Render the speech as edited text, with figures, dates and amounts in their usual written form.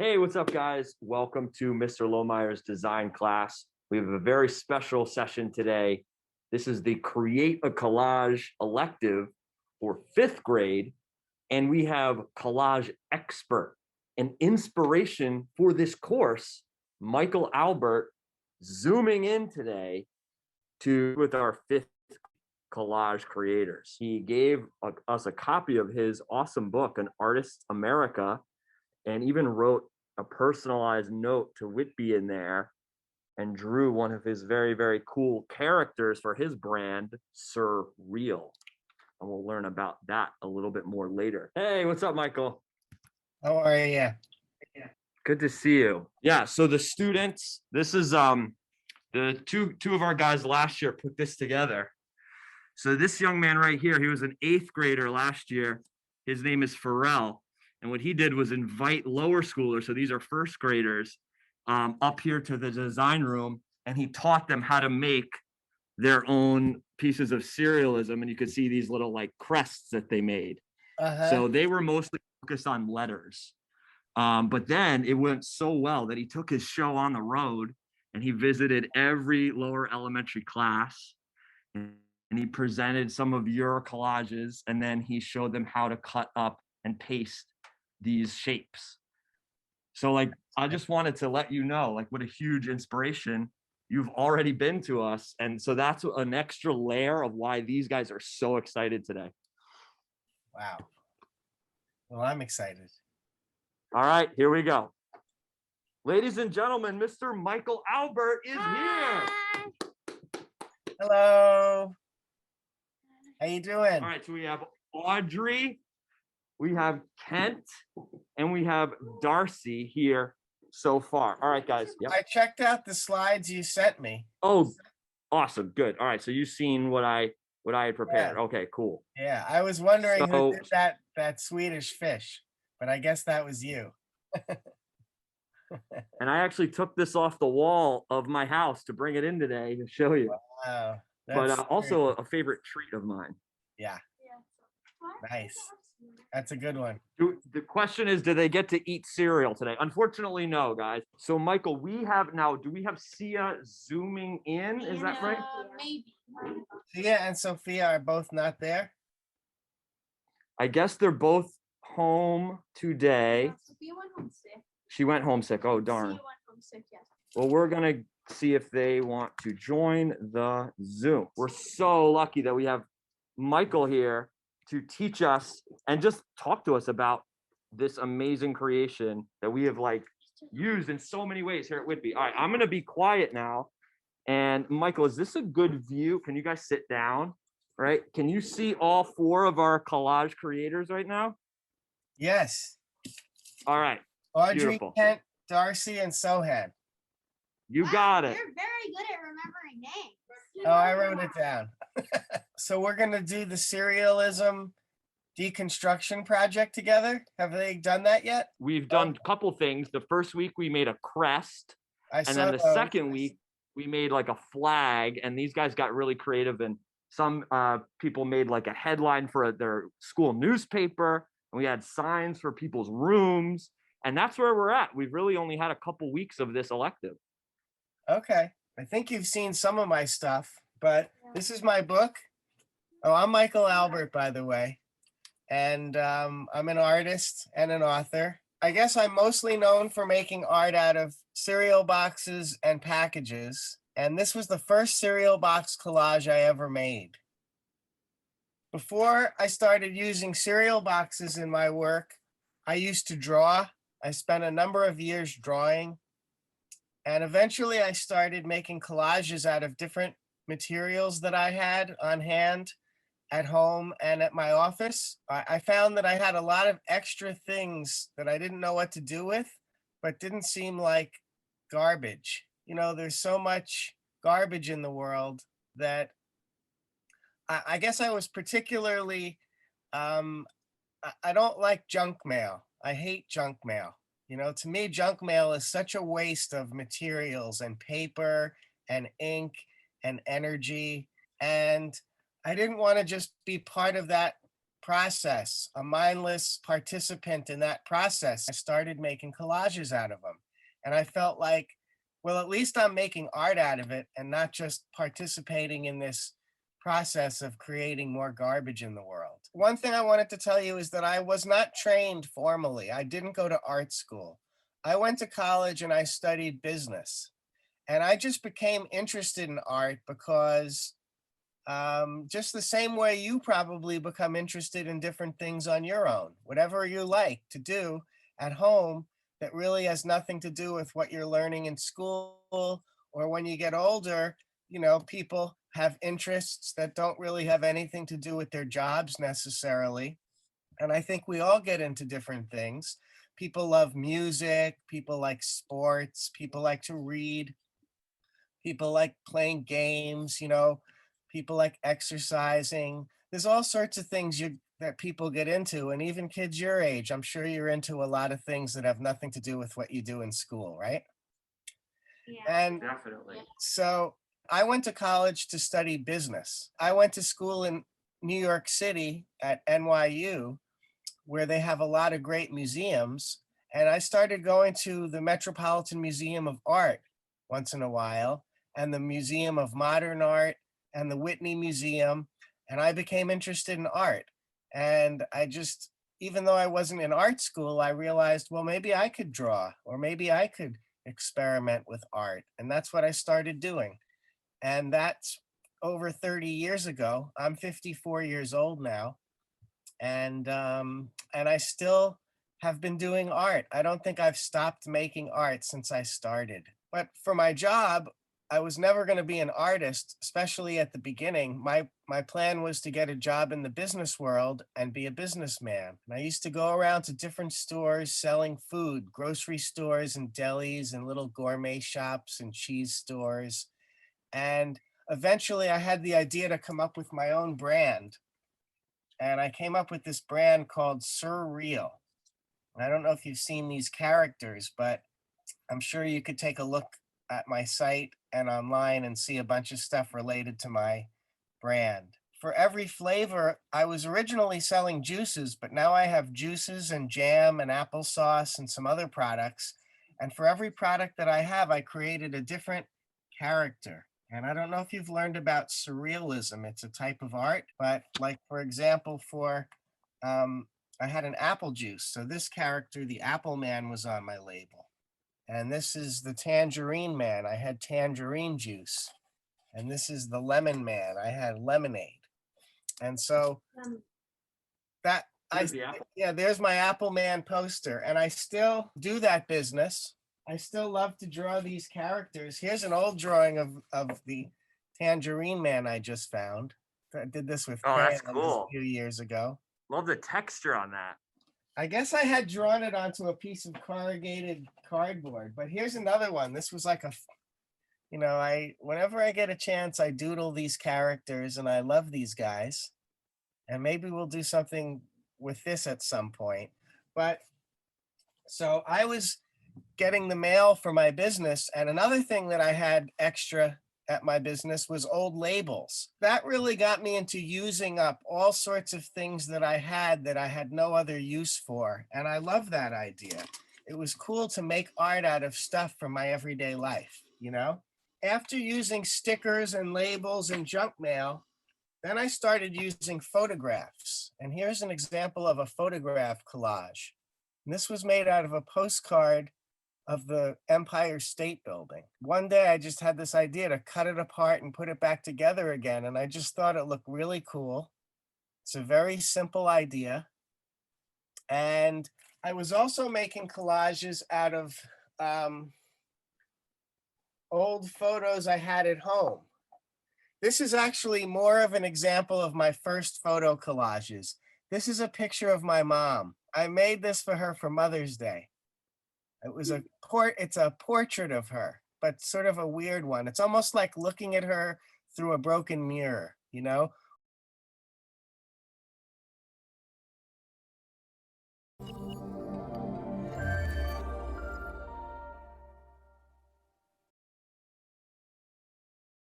Hey, what's up, guys? Welcome to Mr. Lohmeyer's design class. We have a very special session today. This is the Create a Collage elective for 5th grade, and we have collage expert and inspiration for this course, Michael Albert, zooming in today with our 5th collage creators. He gave us a copy of his awesome book, An Artist's America, and even wrote a personalized note to Whitby in there and drew one of his very, very cool characters for his brand, Surreal. And we'll learn about that a little bit more later. Hey, what's up, Michael? How are you? Good to see you. Yeah, so the students, this is the two of our guys last year put this together. So this young man right here, he was an 8th grader last year. His name is Pharrell. And what he did was invite lower schoolers, so these are 1st graders, up here to the design room, and he taught them how to make their own pieces of Cerealism. And you could see these little like crests that they made. So they were mostly focused on letters. But then it went so well that he took his show on the road and he visited every lower elementary class. And he presented some of your collages, and then he showed them how to cut up and paste these shapes. So like, I just wanted to let you know, like, what a huge inspiration you've already been to us. And so that's an extra layer of why these guys are so excited today. Wow. Well, I'm excited. All right, here we go. Ladies and gentlemen, Mr. Michael Albert is here. Hello. How you doing? All right, so we have Audrey, we have Kent, and we have Darcy here so far. All right, guys. Yep. I checked out the slides you sent me. Oh, awesome. Good. All right, so you've seen what I had prepared. Yeah. Okay, cool. Yeah, I was wondering who did that Swedish fish, but I guess that was you. And I actually took this off the wall of my house to bring it in today to show you. Wow. But also a favorite treat of mine. Yeah. Nice. That's a good one. The question is, do they get to eat cereal today? Unfortunately, no, guys. So, Michael, do we have Sia zooming in? Is that right? Maybe. Sia and Sophia are both not there. I guess they're both home today. Yeah, Sophia went home sick. She went home sick. Oh, darn. Sia went home sick, yes. Well, we're going to see if they want to join the Zoom. We're so lucky that we have Michael here to teach us and just talk to us about this amazing creation that we have like used in so many ways here at Whitby. All right, I'm going to be quiet now. And Michael, is this a good view? Can you guys sit down? Right? Can you see all 4 of our collage creators right now? Yes. All right. Audrey, Beautiful. Kent, Darcy, and Sohan. You got it. You're very good at remembering names. Oh, I wrote it down. So we're going to do the Cerealism deconstruction project together. Have they done that yet? We've done a couple things. The first week we made a crest, and then the second week we made like a flag, and these guys got really creative, and some people made like a headline for their school newspaper, and we had signs for people's rooms, and that's where we're at. We've really only had a couple weeks of this elective. Okay. I think you've seen some of my stuff, but this is my book. Oh, I'm Michael Albert, by the way. And I'm an artist and an author. I guess I'm mostly known for making art out of cereal boxes and packages. And this was the first cereal box collage I ever made. Before I started using cereal boxes in my work, I used to draw. I spent a number of years drawing. And eventually I started making collages out of different materials that I had on hand at home and at my office. I found that I had a lot of extra things that I didn't know what to do with, but didn't seem like garbage. You know, there's so much garbage in the world that I guess I was particularly, I don't like junk mail. I hate junk mail. You know, to me, junk mail is such a waste of materials and paper and ink and energy. And I didn't want to just be part of that process, a mindless participant in that process. I started making collages out of them. And I felt like, well, at least I'm making art out of it and not just participating in this process of creating more garbage in the world. One thing I wanted to tell you is that I was not trained formally. I didn't go to art school. I went to college and I studied business. And I just became interested in art because just the same way you probably become interested in different things on your own, whatever you like to do at home that really has nothing to do with what you're learning in school, or when you get older, you know, people have interests that don't really have anything to do with their jobs necessarily. And I think we all get into different things. People love music, people like sports, people like to read, people like playing games, you know, people like exercising. There's all sorts of things that people get into, and even kids your age. I'm sure you're into a lot of things that have nothing to do with what you do in school, right? Yeah. And Definitely. so I went to college to study business. I went to school in New York City at NYU, where they have a lot of great museums. And I started going to the Metropolitan Museum of Art once in a while, and the Museum of Modern Art, and the Whitney Museum. And I became interested in art. And I just, even though I wasn't in art school, I realized, well, maybe I could draw, or maybe I could experiment with art. And that's what I started doing. And that's over 30 years ago. I'm 54 years old now. And I still have been doing art. I don't think I've stopped making art since I started. But for my job, I was never going to be an artist, especially at the beginning. My plan was to get a job in the business world and be a businessman. And I used to go around to different stores selling food, grocery stores and delis and little gourmet shops and cheese stores. And eventually I had the idea to come up with my own brand. And I came up with this brand called Surreal. I don't know if you've seen these characters, but I'm sure you could take a look at my site and online and see a bunch of stuff related to my brand. For every flavor, I was originally selling juices, but now I have juices and jam and applesauce and some other products. And for every product that I have, I created a different character. And I don't know if you've learned about Cerealism. It's a type of art, but like, for example, I had an apple juice. So this character, the Apple Man, was on my label. And this is the Tangerine Man. I had tangerine juice. And this is the Lemon Man. I had lemonade. And so that yeah, there's my Apple Man poster. And I still do that business. I still love to draw these characters. Here's an old drawing of the Tangerine Man I just found. I did this with that's crayons cool. a few years ago. Love the texture on that. I guess I had drawn it onto a piece of corrugated cardboard, but here's another one. This was like whenever I get a chance, I doodle these characters, and I love these guys. And maybe we'll do something with this at some point. But so I was getting the mail for my business, and another thing that I had extra at my business was old labels. That really got me into using up all sorts of things that I had no other use for. And I love that idea. It was cool to make art out of stuff from my everyday life, you know? After using stickers and labels and junk mail, then I started using photographs. And here's an example of a photograph collage. And this was made out of a postcard of the Empire State Building. One day I just had this idea to cut it apart and put it back together again. And I just thought it looked really cool. It's a very simple idea. And I was also making collages out of old photos I had at home. This is actually more of an example of my first photo collages. This is a picture of my mom. I made this for her for Mother's Day. It's a portrait of her, but sort of a weird one. It's almost like looking at her through a broken mirror, you know?